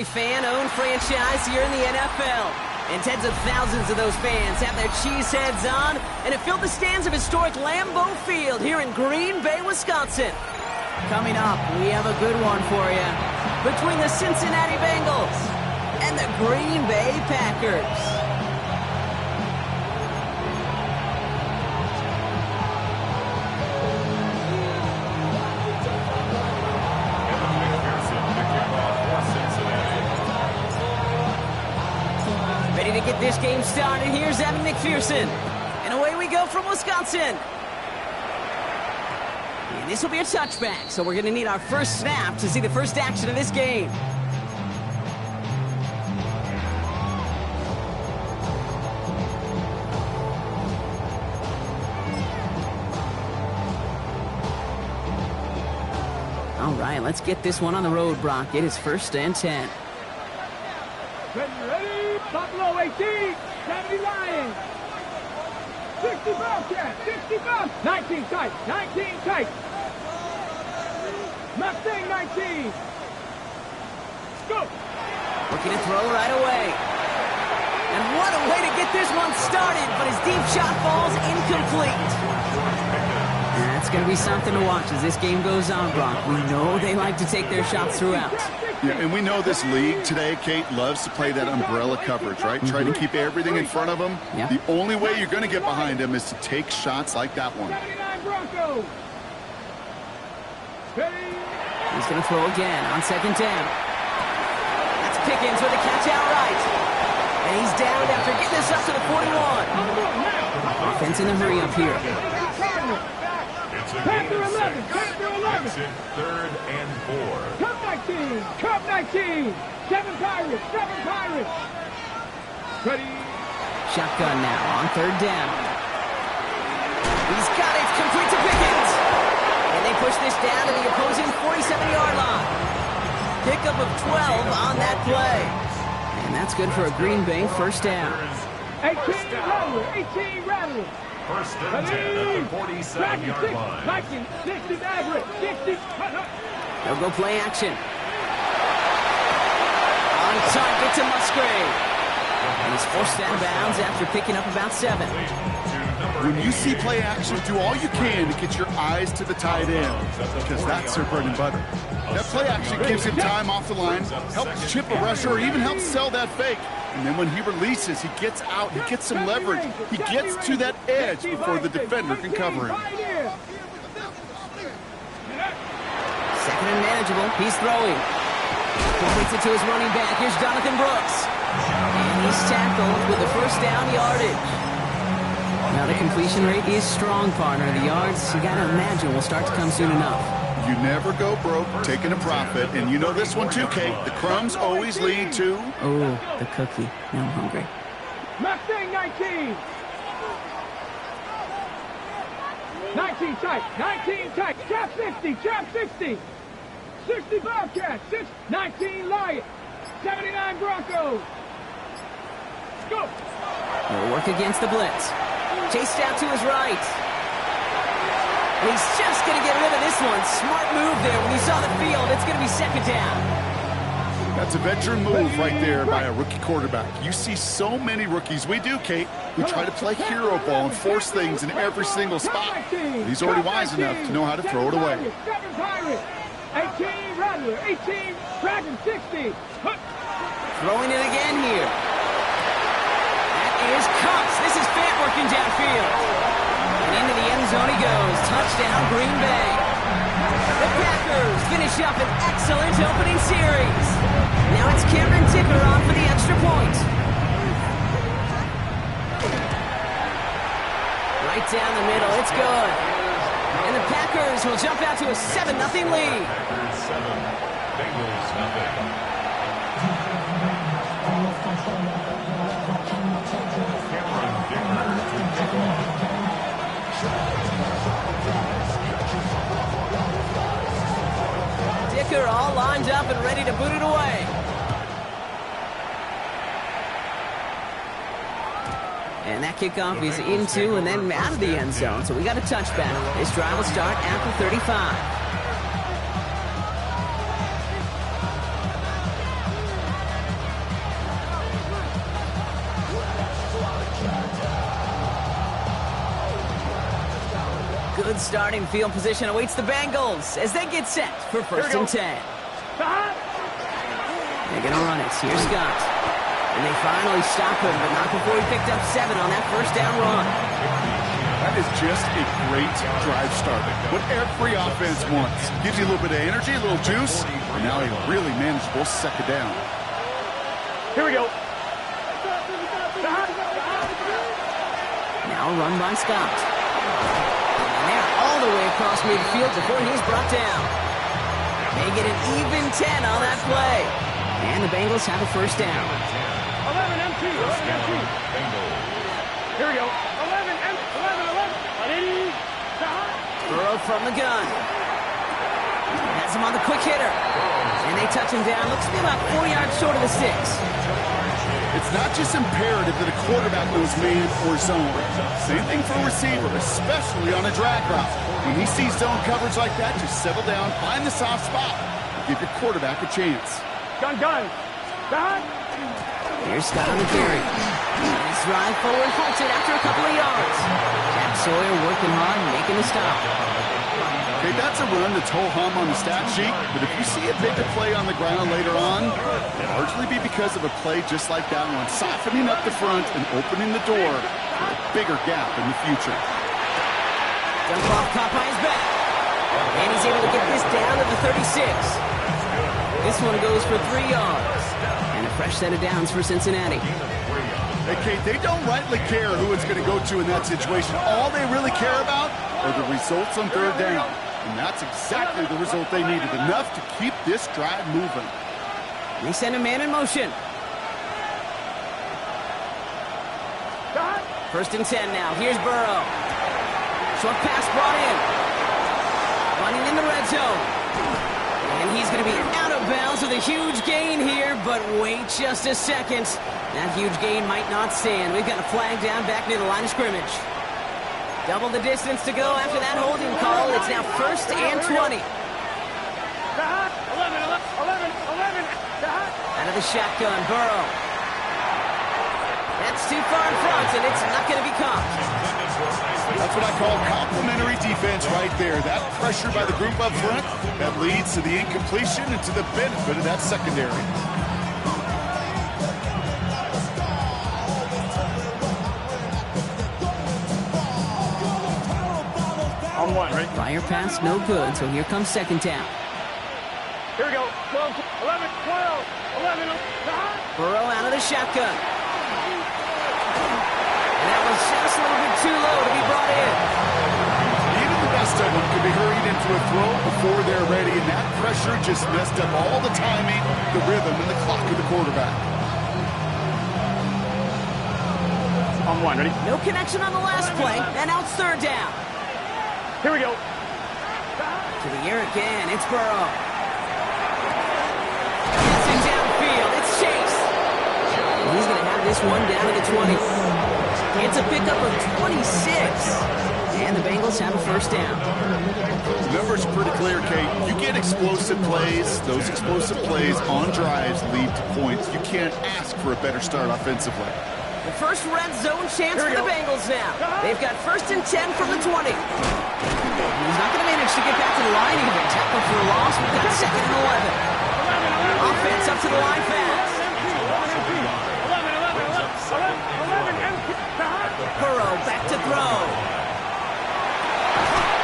Fan-owned franchise here in the NFL. And tens of thousands of those fans have their cheese heads on, and it filled the stands of historic Lambeau Field here in Green Bay, Wisconsin. Coming up, we have a good one for you. Between the Cincinnati Bengals and the Green Bay Packers. Ready to get this game started. Here's Evan McPherson. And away we go from Wisconsin. And this will be a touchback, so we're going to need our first snap to see the first action of this game. All right, let's get this one on the road, Brock. It is 1st and 10. Ready? Buffalo 18, 70 Lions. 60 Bobcats, 60 Bobcats. 19 tight, 19 tight. Mustang 19. Go. Looking to throw right away. And what a way to get this one started, but his deep shot falls incomplete. That's going to be something to watch as this game goes on, Brock. We know they like to take their shots throughout. Yeah, and we know this league today, Kate, loves to play that umbrella coverage, right? Try to keep everything in front of them. Yeah. The only way you're going to get behind them is to take shots like that one. 79 Broncos. He's going to throw again on 2nd down. That's Pickens with a catch outright. And he's down after getting this up to the 41. Offense in the hurry up here. Panther 11, Panther 11. 3rd and 4. Cup 19, Cup 19. 7 Pirates, 7 Pirates. Ready? Shotgun now on 3rd down. He's got it, complete to Pickens. And they push this down to the opposing 47-yard line. Pickup of 12 on that play. And that's good for a Green Bay 1st down. 18 Rattler, 18 Rattler. 1st and 10 at the 47-yard line. 19, 60 Maverick, 60. They'll go play action. On target to Musgrave. And he's forced out of bounds after picking up about 7. When you see play action, do all you can to get your eyes to the tight end, because that's their bread and butter. That play action gives him time off the line, helps chip a rusher, or even helps sell that fake. And then when he releases, he gets out, he gets some leverage. He gets to that edge before the defender can cover him. 2nd and manageable. He's throwing. Completes it to his running back. Here's Jonathan Brooks. And he's tackled with the 1st down yardage. Now the completion rate is strong, partner. The yards, you got to imagine, will start to come soon enough. You never go broke taking a profit. And you know this one too, Kate. The crumbs always lead to... Oh, the cookie. Now I'm hungry. Mustang 19. 19 tight, 19 tight. Trap 60, trap 60. 60 Bobcats, 19 Lions. 79 Broncos. Go. He'll work against the blitz. Chased out to his right. And he's just going to get rid of this one. Smart move there when he saw the field. It's going to be 2nd down. That's a veteran move right there by a rookie quarterback. You see so many rookies, we do, Kate, who try to play hero ball and force things in every single spot. But he's already wise enough to know how to throw it away. 7 Pirates, 18 Rattler, 18 Dragon 60. Throwing it again here. That is Cups. This is Fant working downfield. And into the end zone he goes. Touchdown, Green Bay. The Packers finish up an excellent opening series. Now it's Cameron Dicker on for the extra point. Right down the middle. It's good. And the Packers will jump out to a 7-0 lead. Packers 7, Bengals nothing. Dicker all lined up and ready to boot it away. And that kickoff is into and then out of the end zone. So we got a touchback. This drive will start at the 35. Good starting field position awaits the Bengals as they get set for first and 10. They're going to run it. Here's Scott. And they finally stop him, but not before he picked up 7 on that first down run. That is just a great drive starter. What every offense wants. Gives you a little bit of energy, a little juice, and now a really manageable second down. Here we go. Now a run by Scott. And they're all the way across midfield before he's brought down. They get an even 10 on that play. And the Bengals have a first down. 11 M2. 11 M2. Here we go. 11 M. 11. Burrow from the gun. Has him on the quick hitter. And they touch him down. Looks to be about 4 yards short of the 6. It's not just imperative that a quarterback knows man or zone. Same thing for a receiver, especially on a drag route. When he sees zone coverage like that, just settle down, find the soft spot, and give your quarterback a chance. Gun. Here's Scott on the carry. Nice drive forward, halts it after a couple of yards. Jack Sawyer working hard, making the stop. Okay, that's a run that's ho-hum on the stat sheet, but if you see a bigger play on the ground later on, it'll largely be because of a play just like that one, softening up the front and opening the door for a bigger gap in the future. Dump off caught by his back. And he's able to get this down to the 36. This one goes for 3 yards. And a fresh set of downs for Cincinnati. Hey, Kate, they don't rightly care who it's going to go to in that situation. All they really care about are the results on third down. And that's exactly the result they needed. Enough to keep this drive moving. They send a man in motion. First and 10 now. Here's Burrow. Short pass brought in. Running in the red zone. And he's going to be out of bounds with a huge gain here, but wait just a second. That huge gain might not stand. We've got a flag down back near the line of scrimmage. Double the distance to go after that holding call. It's now first and 20. 11. Out of the shotgun, Burrow. That's too far in front, and it's not going to be caught. That's what I call complimentary defense right there. That pressure by the group up front, that leads to the incompletion and to the benefit of that secondary. On one, right? Prior pass, no good, so here comes second down. Here we go. 12, 11, 12, 11. Burrow out of the shotgun. And that was just a little bit too low to be brought in. Even the best of them could be hurried into a throw before they're ready, and that pressure just messed up all the timing, the rhythm, and the clock of the quarterback. On one, ready? No connection on the last play, and now it's third down. Here we go. To the air again, it's Burrow. Passing downfield, it's Chase. And he's going to have this one down to the 20. It's a pickup of 26. And the Bengals have a first down. The numbers are pretty clear, Kate. You get explosive plays. Those explosive plays on drives lead to points. You can't ask for a better start offensively. The first red zone chance for the Bengals now. They've got first and 10 from the 20. He's not going to manage to get back to the line even. Tackle for a loss. We've got second and 11. Offense up to the line fast. Burrow back to throw.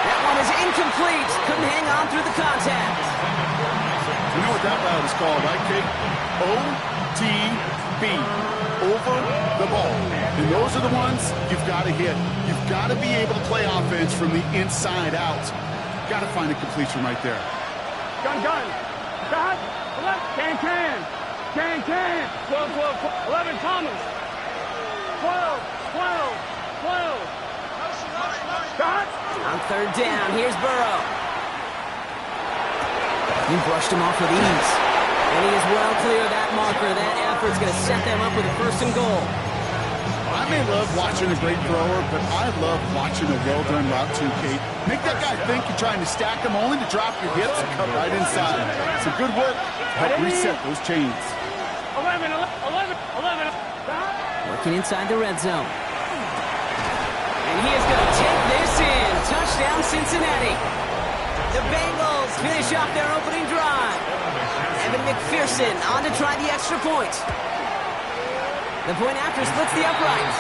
That one is incomplete. Couldn't hang on through the contact. You know what that route is called, right, Kate? OTB. Over the ball. And those are the ones you've got to hit. You've got to be able to play offense from the inside out. Got to find a completion right there. Gun. Got. 11. Can. 12, 11, Thomas. 12. Got. On third down, here's Burrow. He brushed him off with ease. And he is well clear of that marker. That effort's going to set them up with a first and goal. I may love watching a great thrower, but I love watching a well-done route too, Kate. Make that guy think you're trying to stack him only to drop your hips and cut right inside. Some good work to help reset those chains. 11. Working inside the red zone. And he is going to take this in. Touchdown. Touchdown, Cincinnati. The Bengals finish off their opening drive. Evan McPherson on to try the extra point. The point after splits the uprights.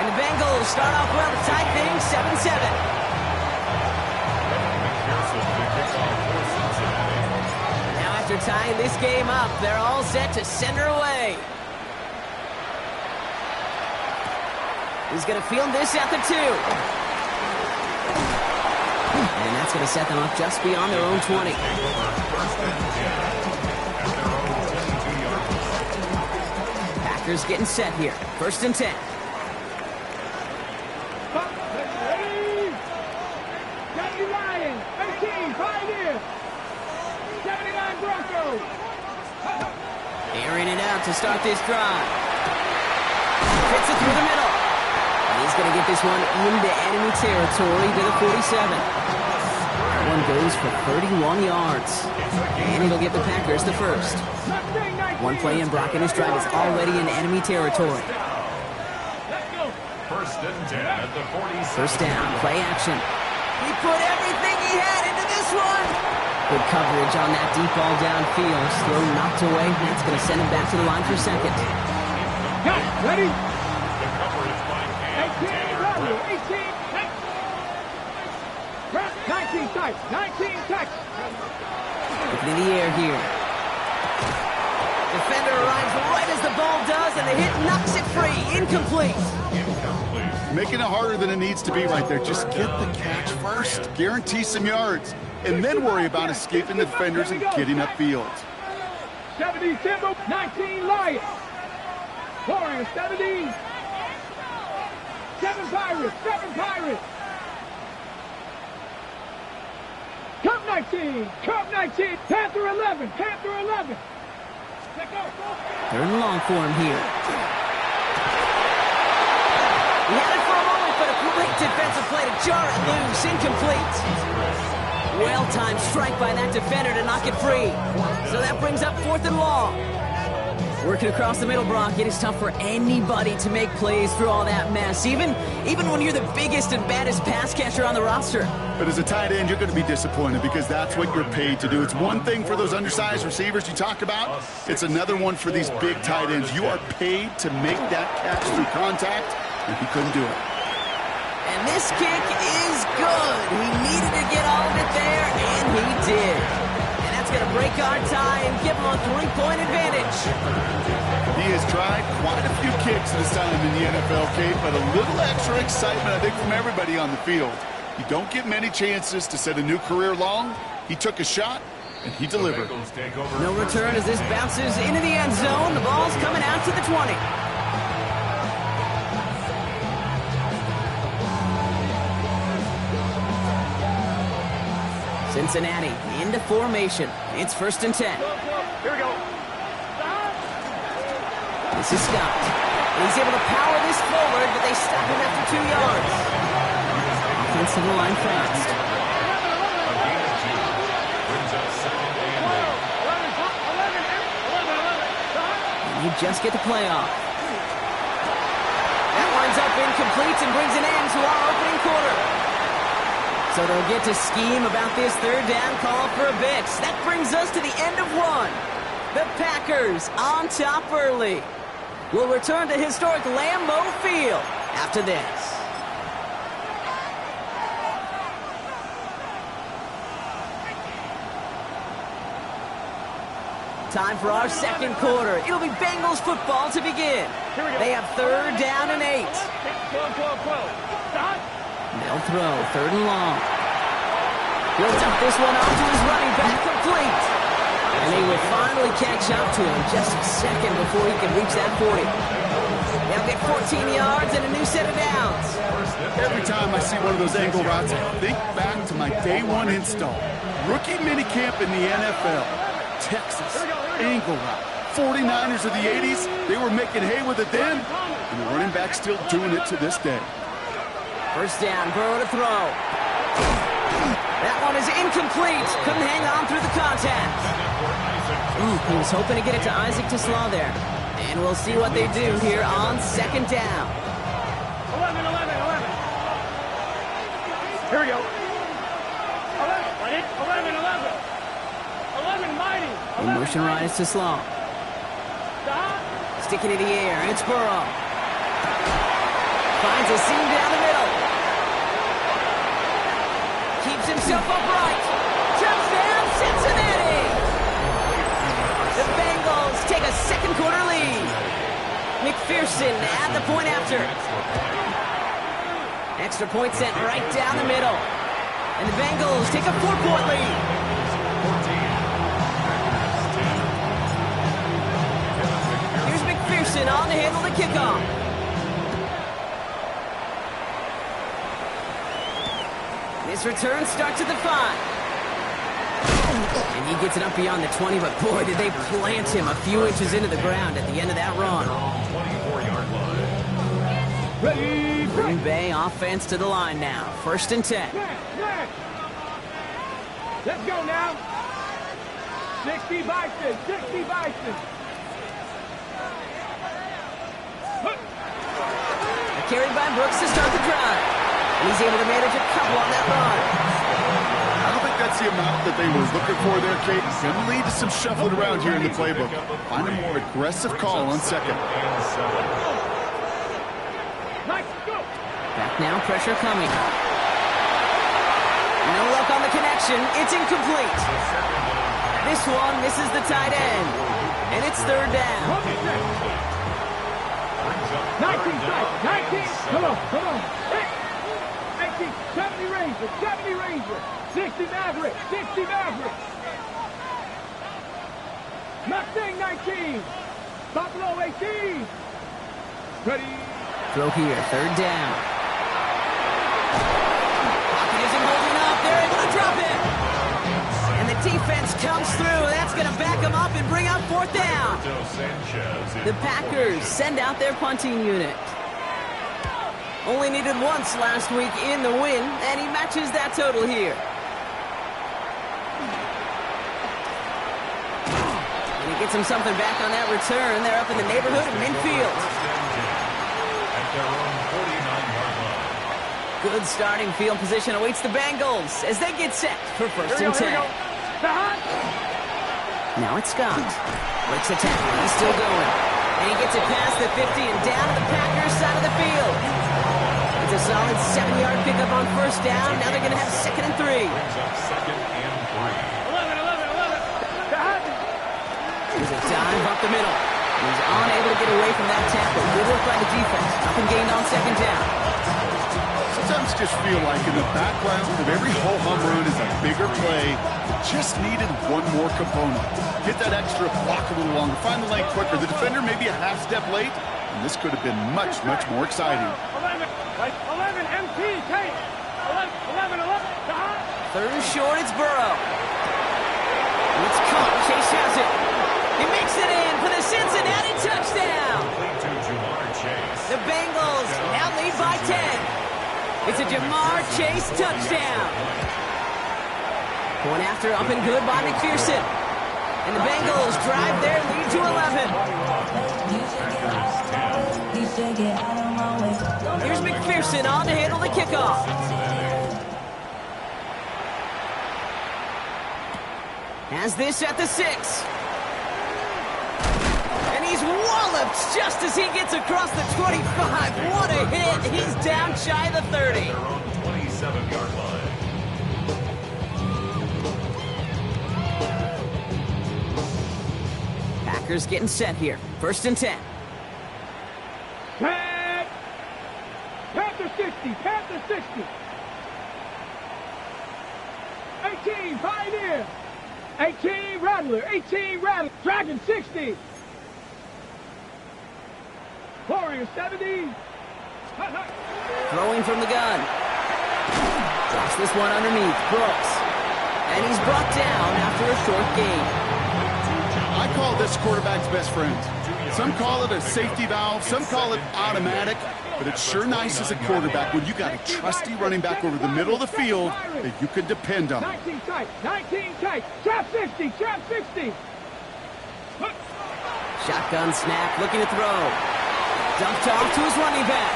And the Bengals start off well to tie things 7-7. Now after tying this game up, they're all set to send her away. He's going to field this at the 2. And that's going to set them up just beyond their own 20. Packers getting set here. 1st and 10. Lions, 18, Pioneers, 79 Broncos. Airing it out to start this drive. Fits it through the middle. And he's going to get this one into enemy territory to the 47. That one goes for 31 yards. And it'll get the Packers the first. One play in, Brock, and his drive is already in enemy territory. 1st and 10 at the 47. First down, play action. He put everything he had into this one. Good coverage on that deep ball downfield. Slow knocked away. That's going to send him back to the line for second. Got it. Ready? The coverage by 19 tight. 19 tight. Looking in the air here. Defender arrives right as the ball does, and the hit knocks it free. Incomplete. Making it harder than it needs to be right there. Just get the catch first. Guarantee some yards. And then worry about escaping the defenders and getting upfield. 70 Timber, 19 Lions. Warriors, 70. 7 Pirates, 7 Pirates. Cup 19, Cup 19. Panther 11, Panther 11. Let's go. 3rd and long for him here. He had it for a moment, but a great defensive play to jar it loose. Incomplete. Well-timed strike by that defender to knock it free. So that brings up 4th and long. Working across the middle, Brock, it is tough for anybody to make plays through all that mess, even when you're the biggest and baddest pass catcher on the roster. But as a tight end, you're going to be disappointed because that's what you're paid to do. It's one thing for those undersized receivers you talk about. It's another one for these big tight ends. You are paid to make that catch through contact, and he couldn't do it. And this kick is good. He needed to get all of it there, and he did. And that's going to break our tie and give him a 3-point advantage. He has tried quite a few kicks in his time in the NFL, Kate, but a little extra excitement, I think, from everybody on the field. You don't get many chances to set a new career long. He took a shot, and he delivered. No return as this bounces into the end zone. The ball's coming out to the 20. Cincinnati into formation. It's 1st and 10. Here we go. This is Scott. And he's able to power this forward, but they stop him after 2 yards. Offensive line fast. And you just get the play off. That winds up incomplete and brings an end to our opening quarter. So they'll get to scheme about this 3rd down call for a bit. That brings us to the end of 1. The Packers on top early. We'll return to historic Lambeau Field after this. Time for our second quarter. It'll be Bengals football to begin. They have 3rd down and 8. 12. Stop. They'll throw 3rd and long. He'll dump this one off to his running back, complete. And they will finally catch up to him just a second before he can reach that 40. They'll get 14 yards and a new set of downs. Every time I see one of those angle routes, I think back to my day 1 install. Rookie minicamp in the NFL. Texas, angle route. 49ers of the 80s, they were making hay with it then, and the running back's still doing it to this day. 1st down, Burrow to throw. That one is incomplete. Couldn't hang on through the contact. He was hoping to get it to Isaac to Slaw there. And we'll see what they do here on 2nd down. 11. Here we go. 11, 11, mighty. The motion rise to Sloan. Stop. Sticking in the air. It's Burrow. Finds a seam down the middle. Keeps himself upright. Touchdown, Cincinnati! The Bengals take a second quarter lead. McPherson at the point after. Extra point sent right down the middle. And the Bengals take a 4-point lead. Here's McPherson on to handle the kickoff. This return starts at the 5. And he gets it up beyond the 20, but boy, did they plant him a few inches into the ground at the end of that run. 24-yard line. Ready. Green Bay offense to the line now. 1st and 10. Let's go now. 60 Bison. 60 Bison. A carry by Brooks to start the drive. And he's able to manage a couple on that run. I don't think that's the amount that they were looking for there, Kate. Going to lead to some shuffling around here in the playbook. Find a more aggressive call on second. Back now, pressure coming. No luck on the connection. It's incomplete. This one misses the tight end. And it's 3rd down. 19, 19. Come on. 18, 70 Ranger. 60 Maverick. Mustang 19. Buffalo 18. Ready. Throw here, 3rd down. Pocket isn't holding up. They're able to drop it. And the defense comes through. That's going to back them up and bring up 4th down. The Packers send out their punting unit. Only needed once last week in the win, and he matches that total here. And he gets him something back on that return. They're up in the neighborhood of midfield. At their own 49-yard line. Good starting field position awaits the Bengals as they get set for 1st and 10. Now it's Scott. Breaks a tackle. He's still going. And he gets it past the 50 and down to the Packers side of the field. It's a solid 7-yard pickup on 1st down. Now they're going to have 2nd and 3. Brings up 2nd and 3. There's a dive up the middle. He's unable to get away from that tackle. Good work by the defense. Up and gained on 2nd down. Sometimes just feel like in the background of every ho-hum run is a bigger play that just needed one more component. Get that extra block a little longer. Find the lane quicker. The defender may be a half step late, and this could have been much more exciting. 11 MT, Kate. 11. 3rd and short, it's Burrow. It's caught. Chase has it. He makes it in for the Cincinnati touchdown. The Bengals now lead by 10. It's a Jamar Chase touchdown. Going after up and good by McPherson. And the Bengals drive their lead to 11. Here's McPherson on to handle the kickoff. Has this at the 6. And he's walloped just as he gets across the 25. What a hit. He's down shy of the 30. Their own 27-yard line. Packers getting set here. 1st and 10. Panther 60. 18, Pioneer. 18, Rattler. Dragon 60. Warrior 70. Throwing from the gun. Drops this one underneath. Brooks. And he's brought down after a short gain. I call this quarterback's best friend. Some call it a safety valve, some call it automatic, but it's sure nice as a quarterback when you got a trusty running back over the middle of the field that you can depend on. 19 tight. Trap 60. Shotgun snap, looking to throw. Dumped off to his running back.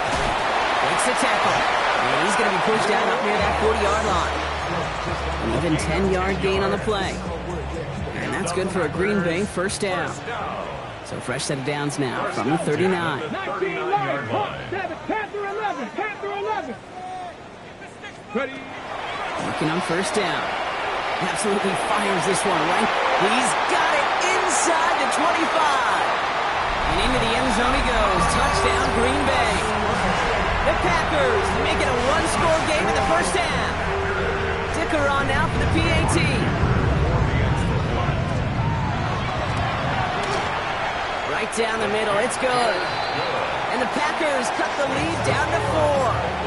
Makes the tackle. And he's going to be pushed out up near that 40-yard line. An even 10-yard gain on the play. And that's good for a Green Bay first down. So fresh set of downs now from the 39. 19 Lions, Hawk 7, Panther 11, Panther 11. Ready. Working on first down. Absolutely fires this one, right? He's got it inside the 25. And into the end zone he goes. Touchdown, Green Bay. The Packers make it a one-score game in the first half. Ticker on now for the PAT. Right down the middle, it's good. And the Packers cut the lead down to 4.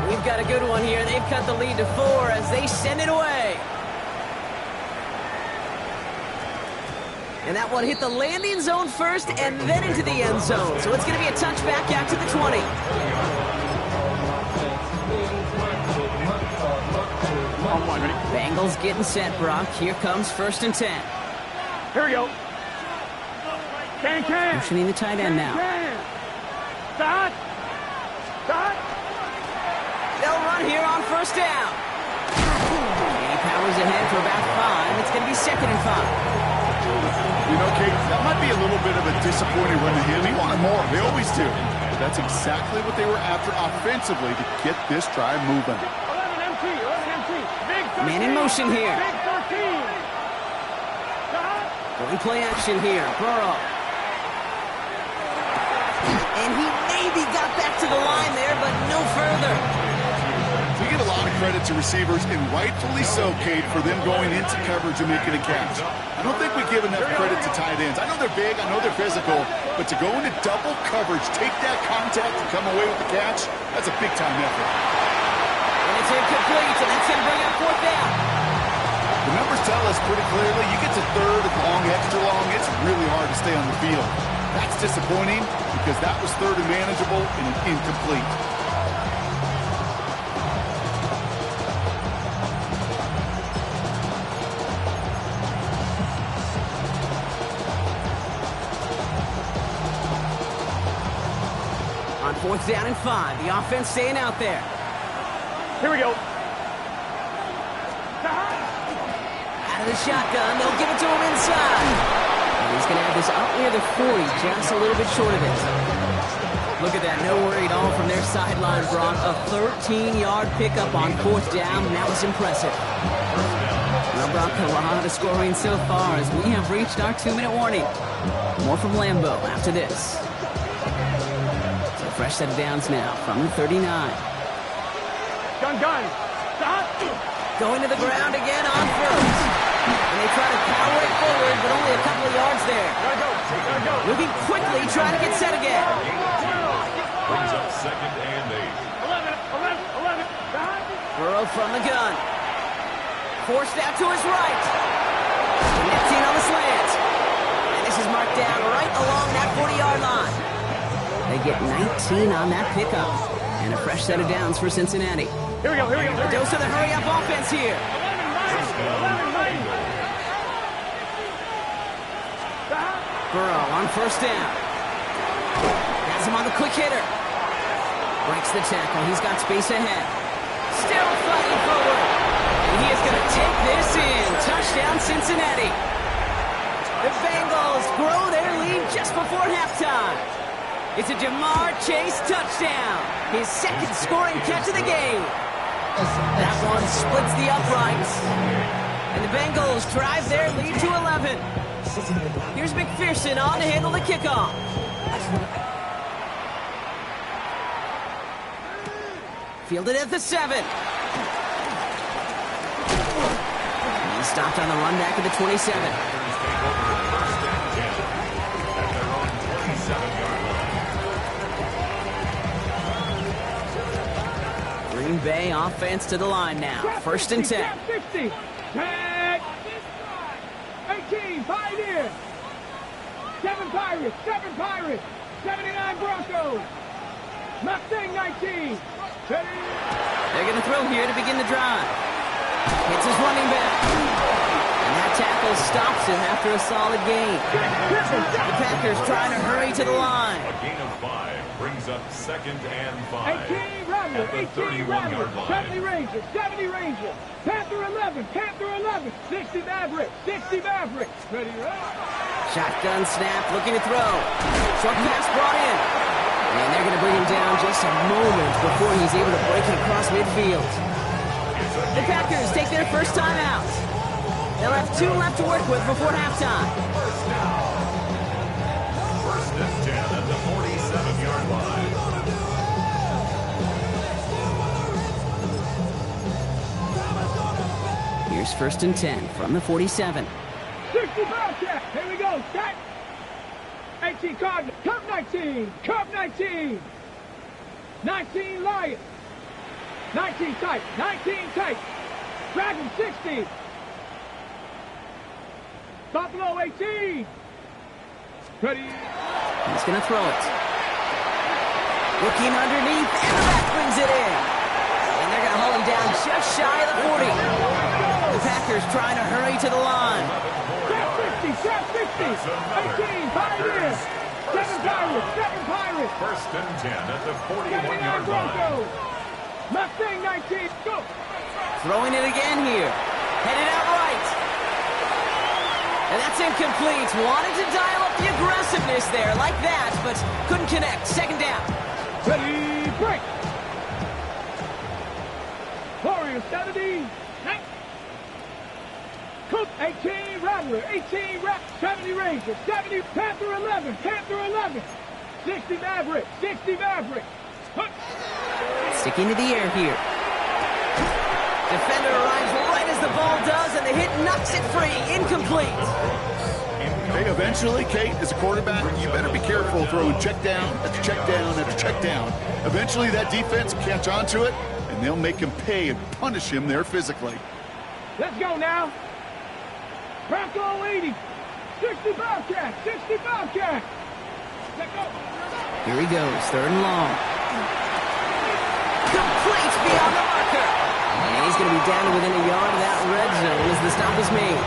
We've got a good one here. They've cut the lead to 4 as they send it away. And that one hit the landing zone first and then into the end zone. So it's going to be a touchback out to the 20. Bengals getting set, Brock. Here comes 1st and 10. Here we go. Can. Motioning the tight end now. Start. They'll run here on first down. And he powers ahead for about 5. It's going to be 2nd and 5. You know, Kate, that might be a little bit of a disappointing run to him. He wanted more. They always do. But that's exactly what they were after offensively to get this drive moving. 11 MT. Big 13. Man in motion here. Big 13. Going play action here. Burrow. And he maybe got back to the line there, but no further. We get a lot of credit to receivers, and rightfully so, Kate, for them going into coverage and making a catch. I don't think we give enough credit to tight ends. I know they're big, I know they're physical, but to go into double coverage, take that contact, and come away with the catch, that's a big-time effort. And it's incomplete, and that's going to bring up 4th down. The numbers tell us pretty clearly, you get to 3rd and long, extra long, it's really hard to stay on the field. That's disappointing because that was 3rd and manageable and an incomplete. On 4th down and 5, the offense staying out there. Here we go. Out of the shotgun, they'll give it to him inside. And he's going to have this up near the 40, just a little bit short of it. Look at that, no worry at all from their sideline, Brock. A 13-yard pickup on 4th down, and that was impressive. Well, Brock, a lot of scoring so far as we have reached our 2-minute warning. More from Lambeau after this. So fresh set of downs now from the 39. Gun. Stop. Going to the ground again on 1st. And they try to power it forward, but only a couple of yards there. Gotta go. Moving quickly, trying to get set again. Brings up 2nd and 11. Burrow from the gun. Forced out to his right. Connecting on the slant. And this is marked down right along that 40-yard line. They get 19 on that pickup. And a fresh set of downs for Cincinnati. Here we go. A dose of the hurry-up offense here. 11. Burrow on first down. Has him on the quick hitter. Breaks the tackle. He's got space ahead. Still fighting forward. And he is going to take this in. Touchdown, Cincinnati. The Bengals grow their lead just before halftime. It's a Jamar Chase touchdown. His 2nd scoring catch of the game. That one splits the uprights. And the Bengals drive their lead to 11. Here's McPherson on to handle the kickoff. Fielded at the 7. He's stopped on the run back at the 27. Green Bay offense to the line now. 1st and 10. 60. Tag. 18. Pioneer. 7 Pirates, 7 Pirates, 79 Broncos. Mustang 19. Ready? They're going to throw here to begin the drive. Hits his running back. And that tackle stops him after a solid gain. The Packers trying to hurry to the line. A gain of 5 brings up 2nd and 5. 18 Rattler, 18 Rattler, 70 Rangers, 70 Rangers. Panther 11, Panther 11, 60 Mavericks, 60 Mavericks. Ready, Shotgun snap, looking to throw. Short pass brought in. And they're going to bring him down just a moment before he's able to break it across midfield. The Packers take their first time out. They'll have 2 left to work with before halftime. First and 10 at the 47-yard line. Here's 1st and 10 from the 47. 60 Bobcat. Here we go. Set. 18 Cardinals. Cup 19. Cup 19. 19 Lions. 19 tight. 19 tight. Dragon 60. Buffalo 18. Ready. He's going to throw it. Looking underneath, and the back brings it in. And they're going to hold him down just shy of the 40. The Packers trying to hurry to the line. Shot 60, 18, Pirates, 7 Pirates, 7 Pirates. First and 10 at the 41-yard line. Mustang 19, go. Throwing it again here. Headed out right. And that's incomplete. Wanted to dial up the aggressiveness there like that, but couldn't connect. 2nd down. Ready, break. Warriors 70, 18 Rattler, 18 Rattler, 70 Rangers, 70 Panther 11, Panther 11, 60 Mavericks, 60 Mavericks. Sticking to the air here. Defender arrives right as the ball does, and the hit knocks it free. Incomplete. Hey, eventually, Kate, as a quarterback, you better be careful throwing check down after check down after check down. Eventually, that defense will catch on to it, and they'll make him pay and punish him there physically. Let's go now. Bronco 80, 60 Bobcat, 60 Bobcat. Let's go. Here he goes, 3rd and long. Complete beyond the marker. And he's going to be down to within a yard of that red zone as the stop is made.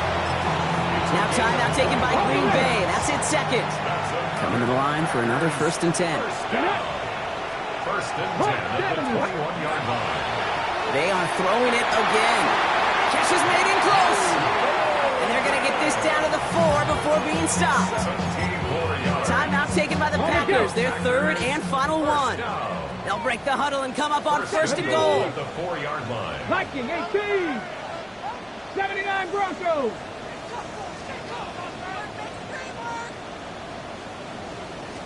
Now timeout taken by Green Bay. That's it, 2nd. Coming to the line for another 1st and 10. First and 10 at the 21-yard line. They are throwing it again. Catch is made in close. And they're going to get this down to the 4 before being stopped. Timeout taken by the Packers. Their 3rd and final one. They'll break the huddle and come up on 1st and goal. At the 4-yard line. Viking 18, 79 Broncos.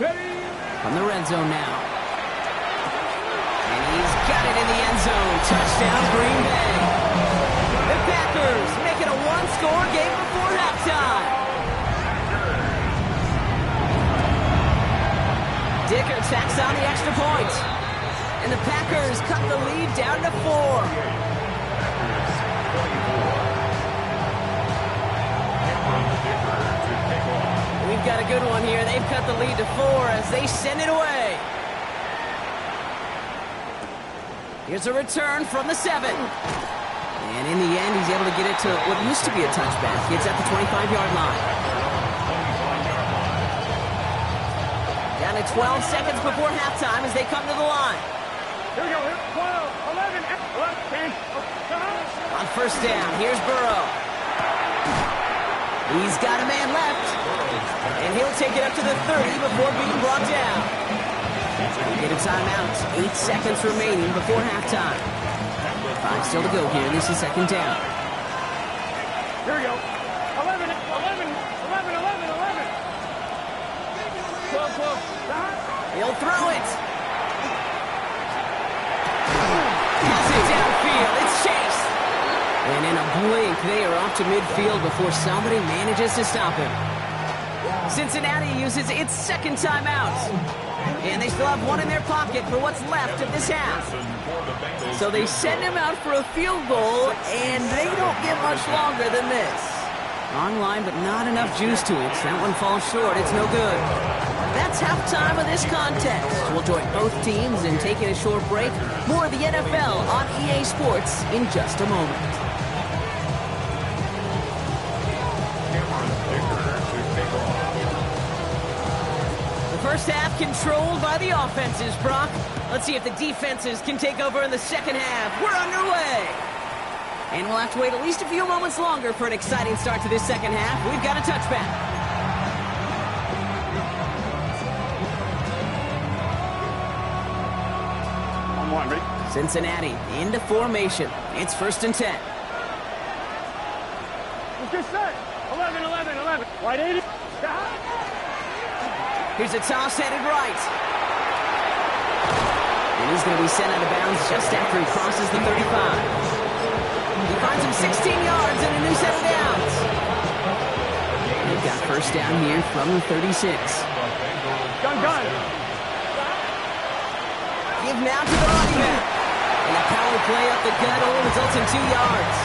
Ready. From the red zone now. And he's got it in the end zone. Touchdown, Green Bay. The Packers make it a 1-score game before halftime. Dicker tacks on the extra point. And the Packers cut the lead down to 4. We've got a good one here. They've cut the lead to 4 as they send it away. Here's a return from the 7. And in the end, he's able to get it to what used to be a touchback. It's at the 25-yard line. Down to 12 seconds before halftime as they come to the line. Here we go. 12, 11, 10. On 1st down, here's Burrow. He's got a man left. And he'll take it up to the 30 before being brought down. We get a timeout. 8 seconds remaining before halftime. 5 still to go here. This is 2nd down. Here we go. 11, 11, 11, 11, 11. 12, 12. He'll throw it. Pass it downfield. It's Chase. And in a blink, they are off to midfield before somebody manages to stop him. Cincinnati uses its 2nd timeout. And they still have one in their pocket for what's left of this half. So they send him out for a field goal, and they don't get much longer than this. Long line, but not enough juice to it. That one falls short. It's no good. That's halftime of this contest. We'll join both teams in taking a short break. More of the NFL on EA Sports in just a moment. First half controlled by the offenses, Brock. Let's see if the defenses can take over in the second half. We're underway. And we'll have to wait at least a few moments longer for an exciting start to this second half. We've got a touchback. On one, ready? Cincinnati into formation. It's 1st and 10. Let's get set. 11, 11, 11. Right 80. Here's a toss headed right. And he's going to be sent out of bounds just after he crosses the 35. He finds him 16 yards and a new set of downs. They've got first down here from the 36. Gun. Give now to the running back. And a power play up the gut only results in 2 yards.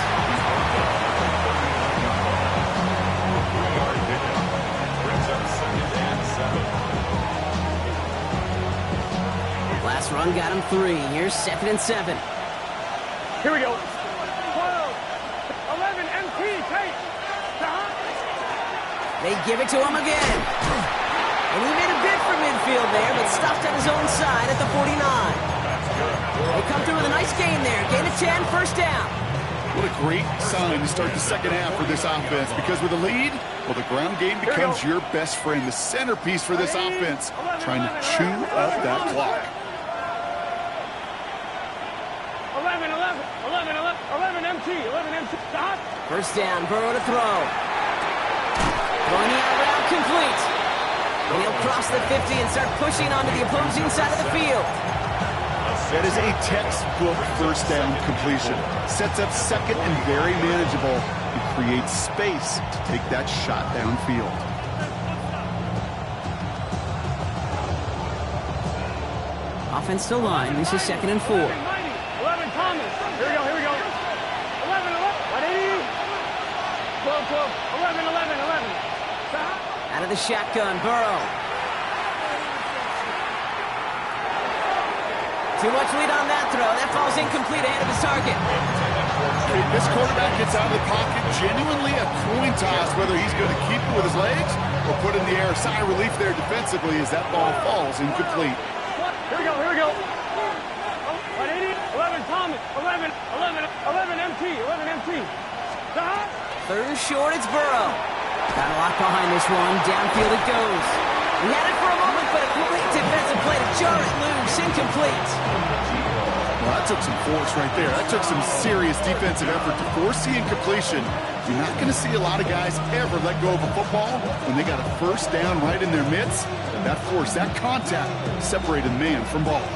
Last run got him 3. Here's 2nd and 7. Here we go. 12, 11, MT, take. They give it to him again. And he made a bid for midfield there, but stopped on his own side at the 49. They come through with a nice gain there. Gain of 10, first down. What a great sign to start the second half for this offense, because with a lead, well, the ground game becomes your best friend, the centerpiece for this offense, trying to chew up that clock. 11, 11 MT, 11 MT. Stop. First down, Burrow to throw. Throwing the out route complete. And he'll cross the 50 and start pushing onto the opposing side of the field. That is a textbook first down completion. Sets up second and very manageable. It creates space to take that shot downfield. Offense still line. This is 2nd and 4. 11 Thomas. Here we go. 11, 180. 12, 11. Stop. Out of the shotgun, Burrow. Too much lead on that throw. That falls incomplete ahead of his target. If this quarterback gets out of the pocket, genuinely a coin toss whether he's going to keep it with his legs or put in the air. Sigh of relief there defensively as that ball falls incomplete. Here we go. 180, 11 Thomas, 11 MT, 11 MT. Stop. 3rd and short, it's Burrow. Got a lot behind this one. Downfield it goes. He had it for a moment, but a great defensive play to jar it loose. Incomplete. Well, that took some force right there. That took some serious defensive effort to force the incompletion. You're not going to see a lot of guys ever let go of a football when they got a first down right in their midst. That force, that contact, separated man from ball.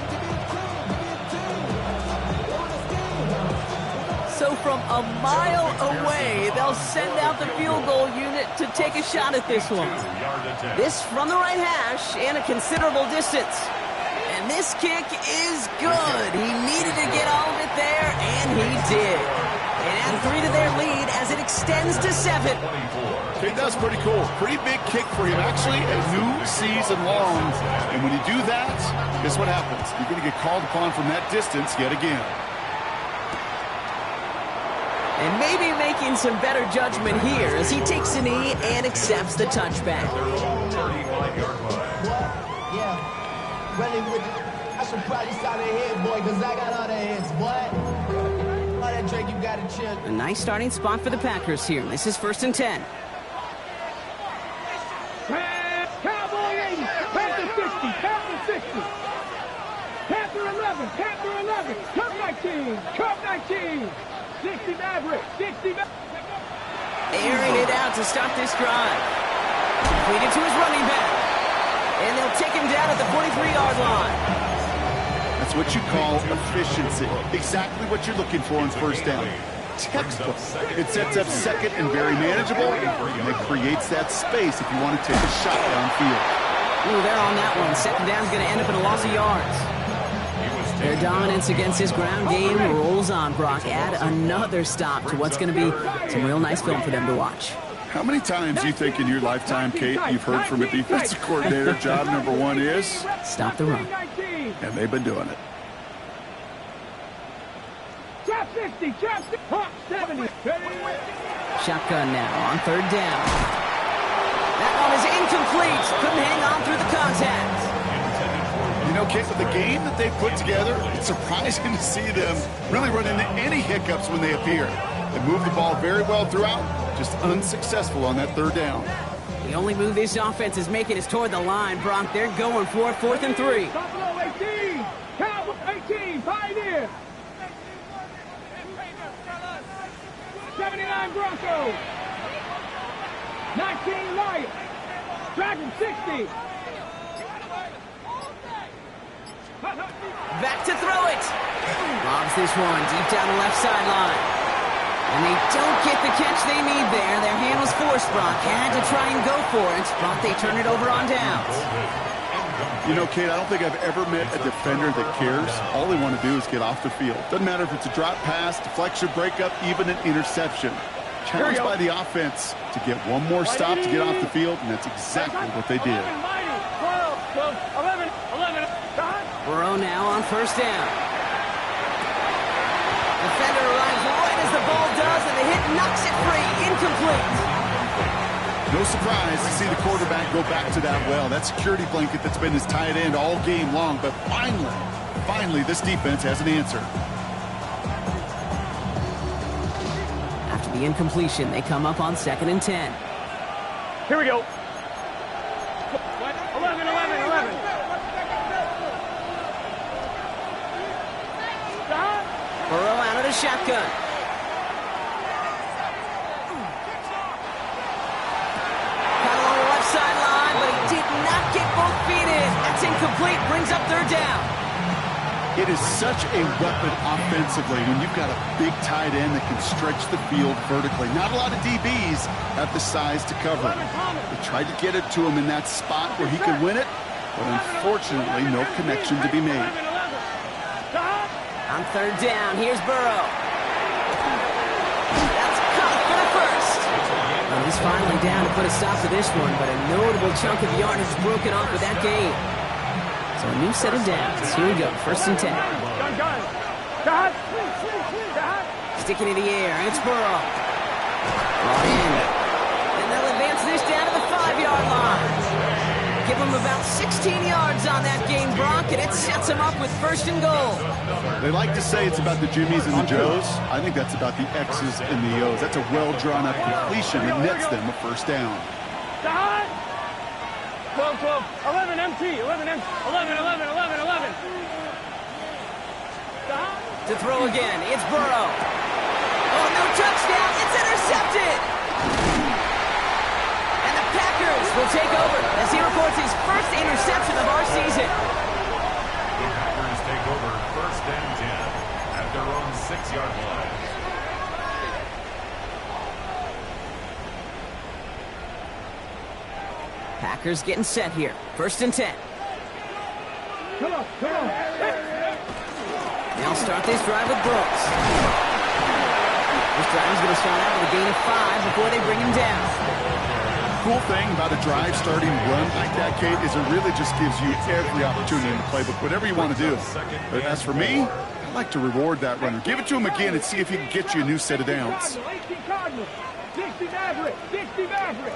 So from a mile away, they'll send out the field goal unit to take a shot at this one. This from the right hash and a considerable distance. And this kick is good. He needed to get all of it there, and he did. They add 3 to their lead as it extends to 7. Okay, that's pretty cool. Pretty big kick for him. Actually, a new season long. And when you do that, guess what happens? You're going to get called upon from that distance yet again. And maybe making some better judgment here as he takes a knee and accepts the touchback. I should probably stop the head, boy, because I got all the heads, boy. All that Drake, you got to chill. A nice starting spot for the Packers here. This is 1st and 10. Cowboy 80, Panther 60, Panther 60. Panther 11, Cup 19, 60 Maverick, 60 Maverick. Airing it out to start this drive. Completed to his running back. And they'll take him down at the 43-yard line. That's what you call efficiency. Exactly what you're looking for in first down. Textbook. It sets up second and very manageable, and it creates that space if you want to take a shot downfield. Ooh, they're on that one. 2nd down's going to end up in a loss of yards. Their dominance against his ground game rolls on, Brock. Add another stop to what's going to be some real nice film for them to watch. How many times do you think in your lifetime, Kate, you've heard from a defensive coordinator, job number one is? Stop the run. And they've been doing it. Trap 60, trap 70. Shotgun now on third down. That one is incomplete. Couldn't hang on through the contact. You know, Kate, with the game that they put together, it's surprising to see them really run into any hiccups when they appear. They move the ball very well throughout, just unsuccessful on that third down. The only move this offense is making is toward the line, Brock. They're going for it, 4th and 3. Buffalo 18, Cowboys 18, Pioneer. 79 Broncos. 19 Lions. Dragon 60. Back to throw it. Lobs this one deep down the left sideline. And they don't get the catch they need there. Their hand was forced, Brock. Had to try and go for it. Brock, they turn it over on downs. You know, Kate, I don't think I've ever met a defender that cares. All they want to do is get off the field. Doesn't matter if it's a drop pass, deflection, breakup, even an interception. Challenged by the offense to get one more stop to get off the field, and that's exactly what they did. 11. Burrow now on first down. Defender arrives right as the ball does, and the hit knocks it free. Incomplete. No surprise to see the quarterback go back to that well. That security blanket that's been his tight end all game long. But finally, this defense has an answer. After the incompletion, they come up on 2nd and 10. Here we go. 11. Burrow out of the shotgun. Got along the left sideline, but he did not get both feet in. That's incomplete. Brings up third down. It is such a weapon offensively when you've got a big tight end that can stretch the field vertically. Not a lot of DBs have the size to cover him. They tried to get it to him in that spot where he could win it, but unfortunately, no connection to be made. On third down, here's Burrow. That's caught for the first. Well, he's finally down to put a stop to this one, but a notable chunk of yardage is broken off with that gain. So a new set of downs. Here we go, 1st and 10. Sticking in the air, it's Burrow. Brought in. And they'll advance this down to the 5-yard line. Give him about 16 yards on that game, Brock, and it sets him up with 1st and goal. They like to say it's about the Jimmies and the Joes. I think that's about the X's and the O's. That's a well-drawn-up completion that nets them a 1st down. 12, 11 MT, 11 MT, 11. To throw again, it's Burrow. Oh, no touchdown, it's intercepted! And the Packers will take over as he records his first interception of our season. The Packers take over 1st and 10 at their own 6-yard line. Packers getting set here. 1st and 10. Come on. They'll start this drive with Brooks. This drive is going to start out with a gain of 5 before they bring him down. Cool thing about a drive starting run like that, Kate, is it really just gives you every opportunity in the playbook, whatever you want to do. But as for me, I like to reward that runner. Give it to him again and see if he can get you a new set of downs. 60 Maverick. 60 Bobcat.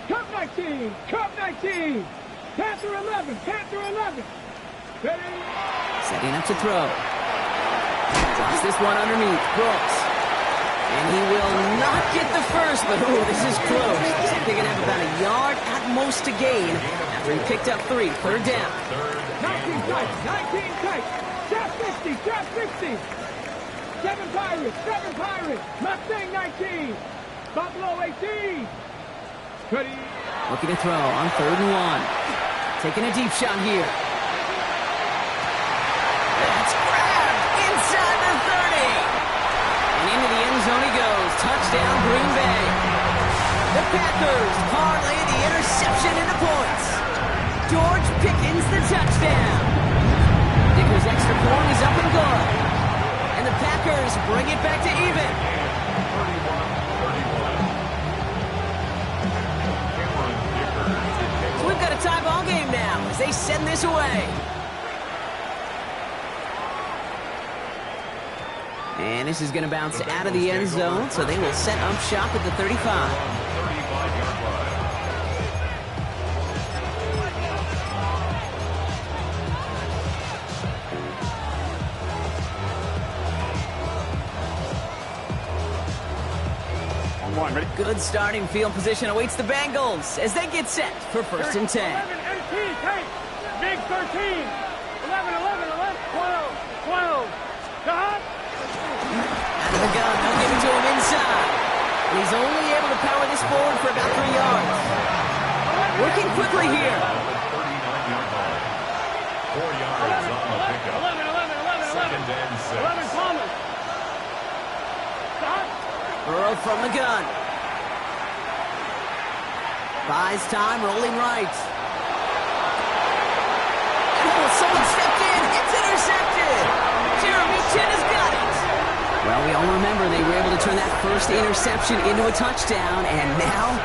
Cup 19. Panther 11. Ready? Setting up to throw. Drops this one underneath. Brooks. And he will not get the first, but ooh, this is close. He's going to have about a yard at most to gain after he picked up 3. 3rd down. 19 tight. Trap 60. 7 Pirates. Mustang 19. Buffalo 18. Ready? Looking to throw on 3rd and 1. Taking a deep shot here. That's grabbed inside the 30. And into the end zone he goes. Touchdown, Green Bay. The Packers parlay the interception into points. George Pickens the touchdown. Dicker's extra point is up and good. And the Packers Packers bring it back to even. 31-31. So we've got a tie ball game now as they send this away. And this is going to bounce out of the end zone, so they will set up shop at the 35. 35-yard line. Ready? Good starting field position awaits the Bengals as they get set for 1st and 10. 11, 18, hey, big 13. 11, 11, 11, 12, 12. Cut. Out of the gun, they'll give it to him inside. And he's only able to power this forward for about 3 yards. Working quickly here. 39-yard line. 4 yards on the pickup. 11, 11, 11, 11. Second and 6. 11, Thomas. Cut. Burrow from the gun. Buys time, rolling right. Oh, someone stepped in. It's intercepted. Jeremy Chin has got it. Well, we all remember they were able to turn that first interception into a touchdown, and now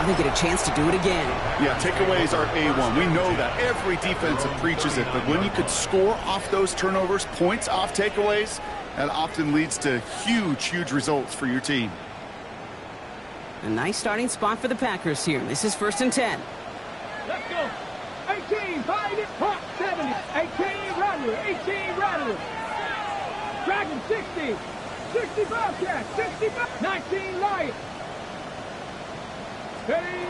they get a chance to do it again. Yeah, takeaways are A1. We know that. Every defense preaches it, but when you could score off those turnovers, points off takeaways, that often leads to huge results for your team. A nice starting spot for the Packers here. This is 1st and 10. Let's go. 18, find it. Hawk 70. 18, Rattler. 18, Rattler. Dragon 60. 60 Bobcat. 65. 19, Lion. Hey.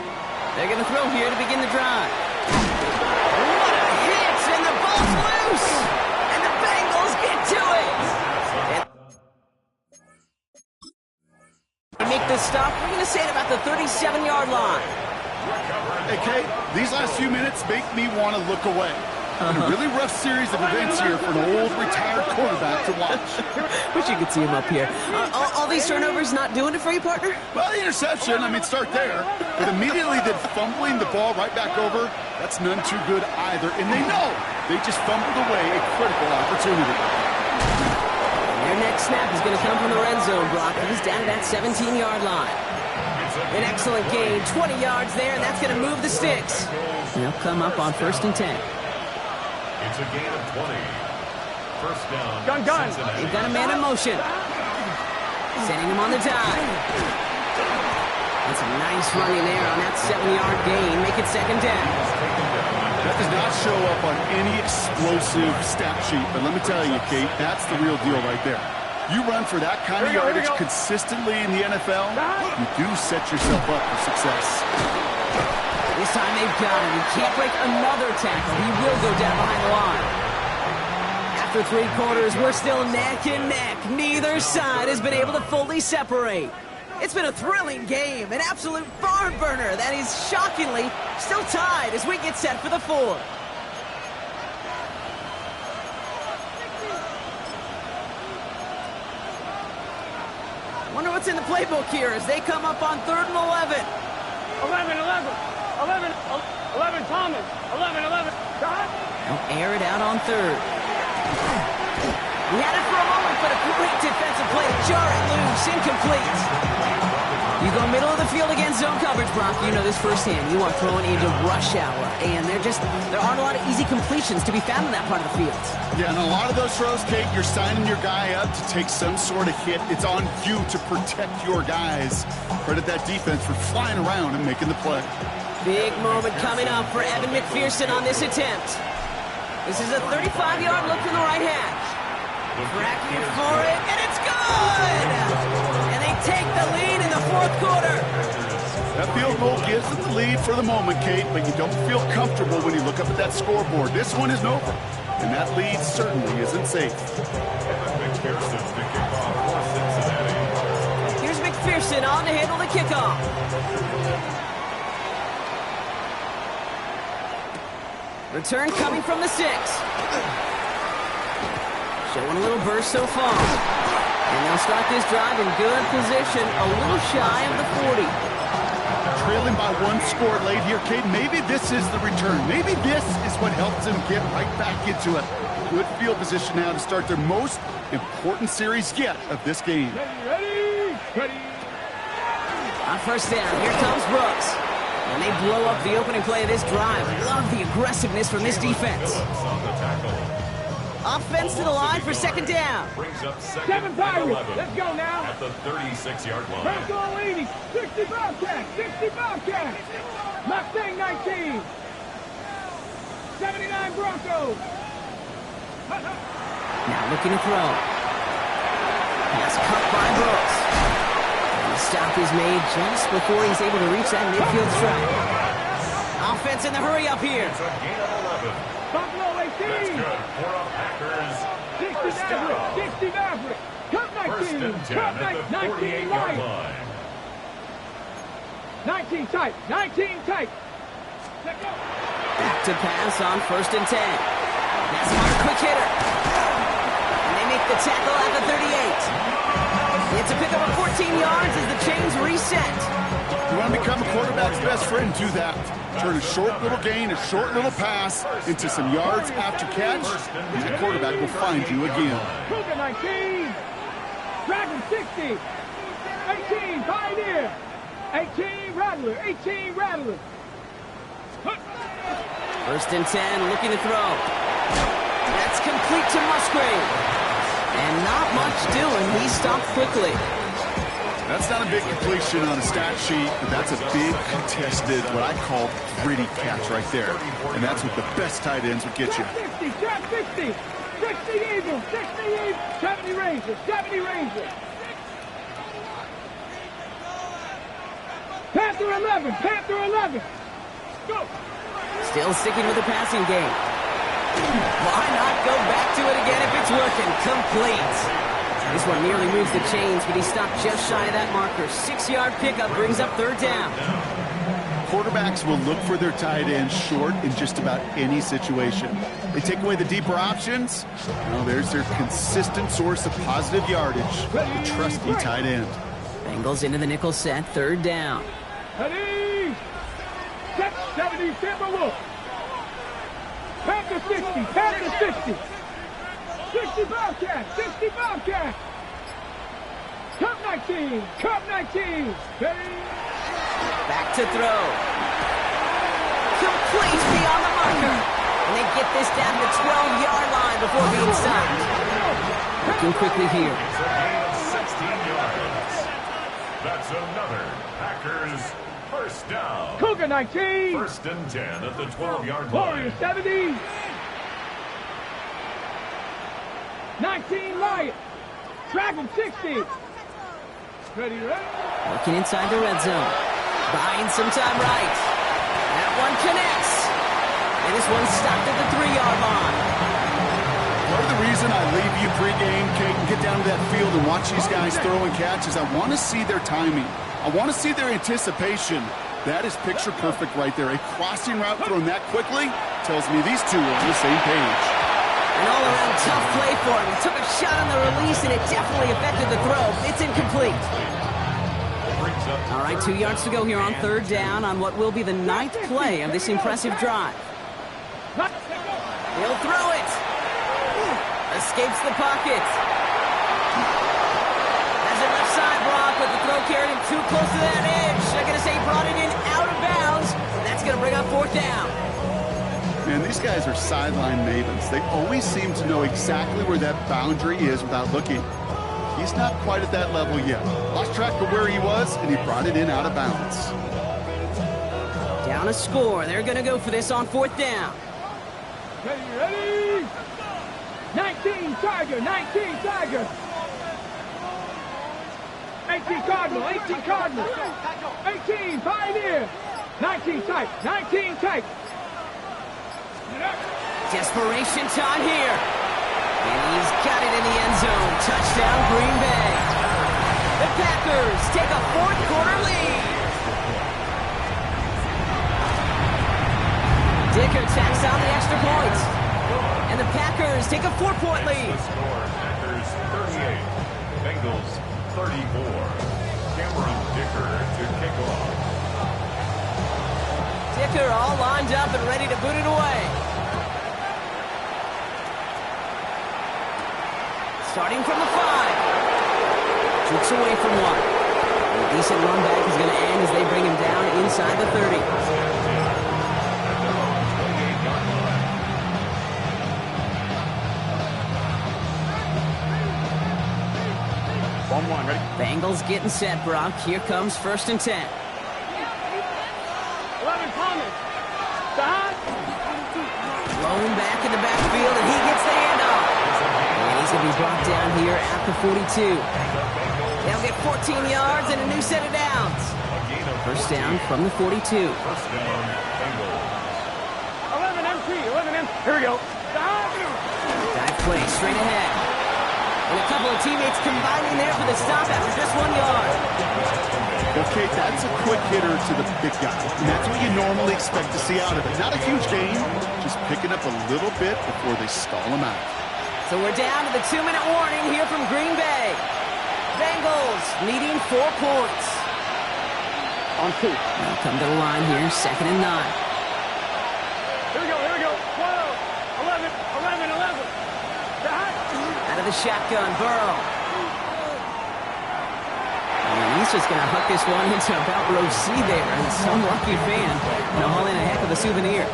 They're going to throw here to begin the drive. What a hit! And the ball's loose! And the Bengals get to it! They make the stop. We're going to say it about the 37-yard line. Hey, Kate, these last few minutes make me want to look away. A really rough series of events here for an old retired quarterback to watch. Wish you could see him up here. All these turnovers not doing it for you, partner? Well, the interception, I mean, start there. But immediately then fumbling the ball right back over, that's none too good either. And they know they just fumbled away a critical opportunity. Their next snap is going to come from the red zone block. He's down to that 17-yard line. An excellent gain, 20 yards there, and that's going to move the sticks. They'll come up on 1st and 10. It's a gain of 20. First down. Gun. They've got a man in motion. Sending him on the dive. That's a nice running there on that 7-yard gain. Make it 2nd down. That does not show up on any explosive stat sheet, but let me tell you, Kate, that's the real deal right there. You run for that kind of yardage consistently in the NFL, you do set yourself up for success. This time they've got him. He can't break another tackle. He will go down behind the line. After 3 quarters, we're still neck and neck. Neither side has been able to fully separate. It's been a thrilling game, an absolute barn burner that is shockingly still tied as we get set for the 4th. Wonder what's in the playbook here as they come up on 3rd and 11. 11, 11, Thomas. 11, 11. Cut. They'll air it out on 3rd. He had it for a moment, but a great defensive play to jar it loose, incomplete. You go middle of the field against zone coverage, Brock. You know this firsthand. You are throwing into rush hour, and there aren't a lot of easy completions to be found in that part of the field. Yeah, and a lot of those throws, Kate, you're signing your guy up to take some sort of hit. It's on you to protect your guys. Credit that defense for flying around and making the play. Big moment coming up for Evan McPherson on this attempt. This is a 35-yard look from the right hash. Cracking for it, and it's good! And they take the lead in the 4th quarter. That field goal gives them the lead for the moment, Kate, but you don't feel comfortable when you look up at that scoreboard. This one isn't over, and that lead certainly isn't safe. McPherson to kick off for Cincinnati. Here's McPherson on to handle the kickoff. Return coming from the 6. Showing a little burst so far. And they'll start this drive in good position, a little shy of the 40. Trailing by 1 score late here, Kate. Maybe this is the return. Maybe this is what helps them get right back into it. good field position now to start their most important series yet of this game. Ready. On first down, here comes Brooks. And they blow up the opening play of this drive. Love the aggressiveness from this defense. Offense to the line for second down. Brings up 7 Pirates. Let's go now. At the 36-yard line. Bronco 80. 60 Bobcat. 60 Bobcat. Mustang 19. 79 Broncos. Now looking to throw. Pass cut by Brooks. And the stop is made just before he's able to reach that midfield strike. Offense in the hurry up here. It's a gain of 11. Buffalo 18. That's good for a Packers. 60 First down. Maverick. 60 Maverick. Cup First 19. and 10 Cup at the 19 48-yard Lions. line. 19 tight. 19 tight. Let's go. Back to pass on first and 10. That's another quick hitter. And they make the tackle at the 38. It's a pickup of 14 yards as the chains reset. You want to become a quarterback's best friend, do that. Turn a short little gain, a short little pass into some yards after catch, and the quarterback will find you again. Cougar 19. Dragon 60. 18 Pioneer. 18 Rattler. 18 Rattler. First and 10, looking to throw. That's complete to Musgrave. And not much doing. He stopped quickly. That's not a big completion on a stat sheet, but that's a big contested, what I call gritty catch right there. And that's what the best tight ends would get you. Trap 60. Trap 60. 60 Eagles. 60 Eagles. 70 Rangers. 70 Rangers. Panther 11. Panther 11. Go. Still sticking with the passing game. Why not go back to it again if it's working? Complete. This one nearly moves the chains, but he stopped just shy of that marker. 6-yard pickup brings up third down. Quarterbacks will look for their tight end short in just about any situation. They take away the deeper options. Well, there's their consistent source of positive yardage, the trusty tight end. Bengals into the nickel set, third down. Ready. Set 70 Timberwolves. Panther 60. Panther 60. 60 Bobcat. 60 Bobcat. Cup 19. Cup 19. Ready. Back to throw. Complete beyond the marker. And they get this down to the 12-yard line before being stopped. Looking quickly here. It's a gain of 16 yards. That's another Packers first down. Cougar 19. First and 10 at the 12-yard Warrior line. 70. 19 Lions. Dragon 60. Ready. Looking inside the red zone. Buying some time right. That one connects. And this one's stopped at the 3-yard line. Part of the reason I leave you pregame, Kate, and get down to that field and watch these guys throw and catch is I want to see their timing. I want to see their anticipation. That is picture perfect right there. A crossing route thrown that quickly tells me these two are on the same page. An all-around tough play for him. He took a shot on the release, and it definitely affected the throw. It's incomplete. All right, 2 yards to go here on third down on what will be the 9th play of this impressive drive. He'll throw it. Escapes the pocket. Has it left side block, but the throw carried him too close to that edge. They're going to say he brought it in out of bounds. That's going to bring up fourth down. Man, these guys are sideline mavens. They always seem to know exactly where that boundary is without looking. He's not quite at that level yet. Lost track of where he was, and he brought it in out of bounds. Down a score. They're going to go for this on fourth down. Ready. 19 Tiger. 19 Tiger. 18 Cardinal. 18 Cardinal. 18 Pioneer. 19 type. 19 type. Desperation time here. And he's got it in the end zone. Touchdown, Green Bay. The Packers take a fourth-quarter lead. Dicker tacks on the extra point. And the Packers take a 4-point lead. The score, Packers 38, Bengals 34. Cameron Dicker to kick off. Dicker all lined up and ready to boot it away. Starting from the 5. Shoots away from one. A decent run back is going to end as they bring him down inside the 30. 1-1, ready? Bengals getting set, Brock. Here comes 1st and 10. 11, Thomas. Stop. Thrown back in the backfield, and he gets the handoff. And he's going to be brought down here at the 42. They'll get 14 yards and a new set of downs. First down from the 42. First down, Bengals. 11 MT, 11 MT. Here we go. Stop. Dive play straight ahead. And a couple of teammates combining there for the stop after just 1 yard. Okay, that's a quick hitter to the big guy. And that's what you normally expect to see out of it. Not a huge gain, just picking up a little bit before they stall him out. So we're down to the 2-minute warning here from Green Bay. Bengals needing 4 points. On 2. They'll come to the line here, 2nd and 9. Here we go, here we go. 12, 11, 11, 11. Stop. Out of the shotgun, Burrow. And he's just going to hook this one into about row C there. And some lucky fan going to haul in a heck of a souvenir.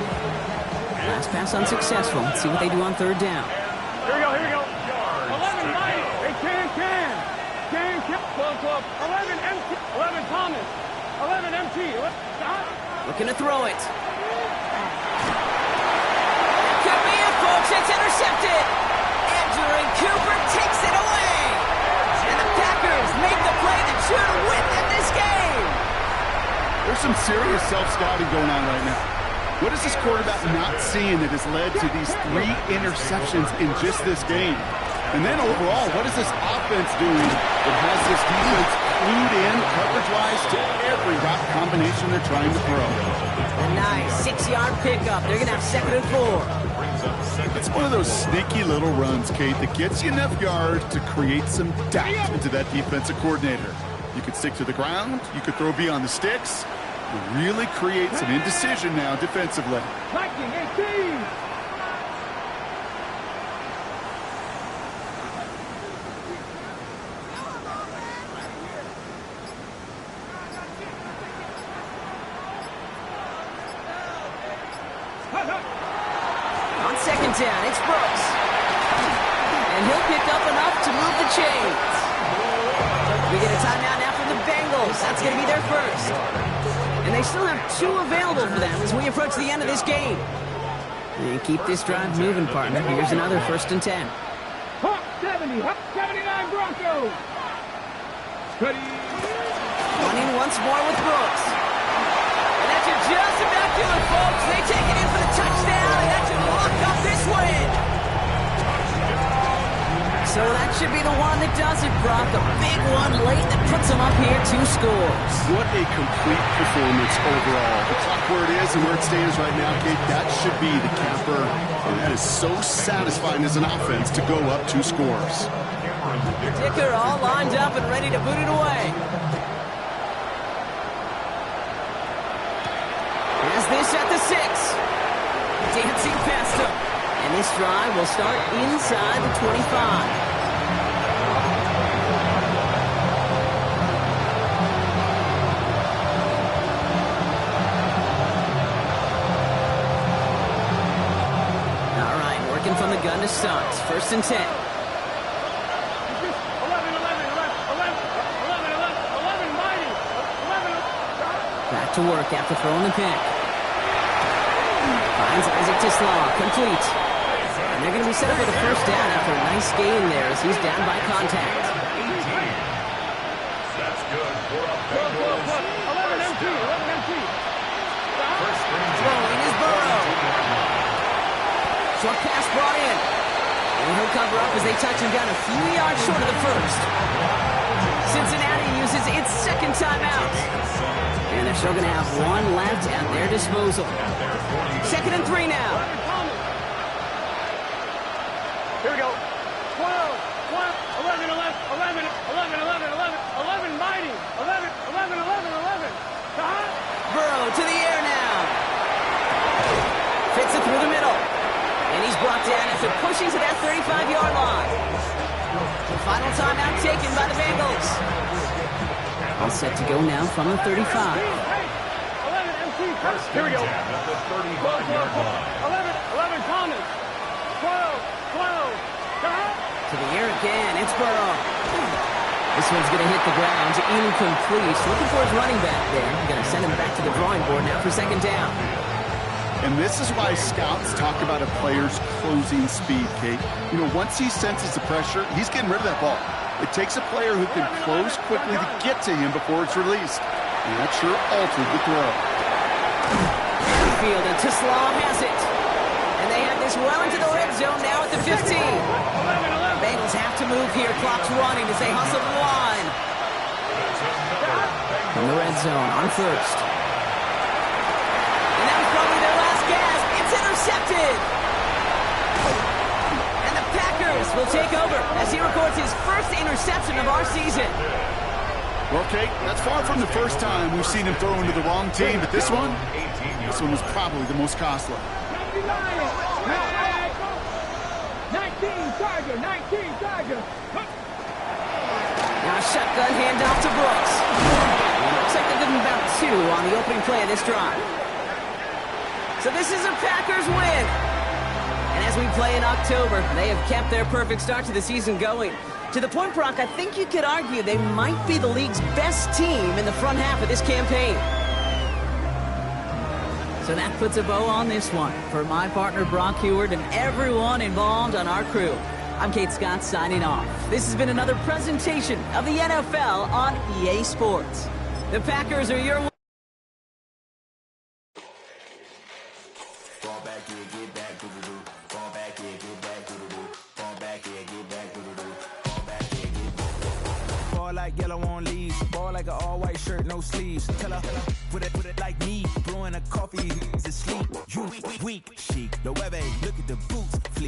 Last pass unsuccessful. Let's see what they do on 3rd down. Here we go, here we go. 11 Mike. They can. 12, 12. 11 MT. 11 Thomas. 11 MT. Stop. Looking to throw it. Could be it, folks. It's intercepted. Andrew Cooper takes it away. And the Packers make the play that should win them this game. There's some serious self-scouting going on right now. What is this quarterback not seeing that has led to these 3 interceptions in just this game? And then overall, what is this offense doing that has this defense glued in coverage-wise to every route combination they're trying to throw? A nice 6-yard pickup. They're going to have 2nd and 4. It's one of those sneaky little runs, Kate, that gets you enough yards to create some doubt into that defensive coordinator. You could stick to the ground. You could throw beyond the sticks. You really create some indecision now defensively. 19, 18. On 2nd down, it's Brooks. And he'll pick up enough to move the chains. We get a timeout now from the Bengals. That's going to be their first. And they still have 2 available for them as we approach the end of this game. And keep this drive moving, partner. Here's another 1st and 10. Hawk 70, Hawk 79 Broncos. Ready. Running once more with Brooks. And that should just about do it, folks. They take it in for the touchdown, and that should lock up this win. So that should be the one that does it, Brock. A big one late that puts them up here 2 scores. What a complete performance overall. The clock where it is and where it stands right now, Kate, that should be the capper. And that is so satisfying as an offense to go up 2 scores. Dicker all lined up and ready to boot it away. Has this at the 6. Dancing past him. And this drive will start inside the 25. From the gun to start. 1st and 10. 11, 11, 11, 11, 11, mighty. 11. Back to work after throwing the pick. Finds Isaac Tislaw, complete. And they're going to be set up with a 1st down after a nice gain there as he's down by contact. That's good for a Bengals. 11 MT, 11 MT. First and 10. Throwing is Burrow. Short pass brought in. And he'll cover up as they touch him down a few yards short of the 1st. Cincinnati uses its 2nd timeout. And they're still going to have 1 left at their disposal. 2nd and 3 now. Here we go. 12, 11, 11, 11, 11, 11, 11, 11, mighty. 11, 11, 11, 11. Burrow to the air now. Fits it through the middle. And he's brought down after pushing to that 35-yard line. Final timeout taken by the Bengals. All set to go now from the 35. 11, MC, here we go. 11, Thomas. 12, To the air again, it's Burrow. This one's going to hit the ground, incomplete. Looking for his running back there. Going to send him back to the drawing board now for second down. And this is why scouts talk about a player's closing speed, Kate. You know, once he senses the pressure, he's getting rid of that ball. It takes a player who can close quickly to get to him before it's released. And that sure altered the throw. Field and Tislam has it. And they have this well into the red zone now at the 15. Bengals have to move here. Clock's running as they hustle the line. From the red zone on first. And that was probably their last gasp. It's intercepted. And the Packers will take over as he records his first interception of our season. Well, Kate, that's far from the first time we've seen him throw into the wrong team, but this one was probably the most costly. 19 Tiger. Now a shotgun handoff to Brooks. And looks like they're giving about 2 on the opening play of this drive. So this is a Packers win. And as we play in October, they have kept their perfect start to the season going. To the point, Brock, I think you could argue they might be the league's best team in the front half of this campaign. So that puts a bow on this one. For my partner, Brock Heward, and everyone involved on our crew, I'm Kate Scott signing off. This has been another presentation of the NFL on EA Sports. The Packers are your... Like yellow on leaves, ball like an all-white shirt, no sleeves. Tell her, put it like me, blowing a coffee, is asleep. You weak, chic, the web, look at the boots, fleet.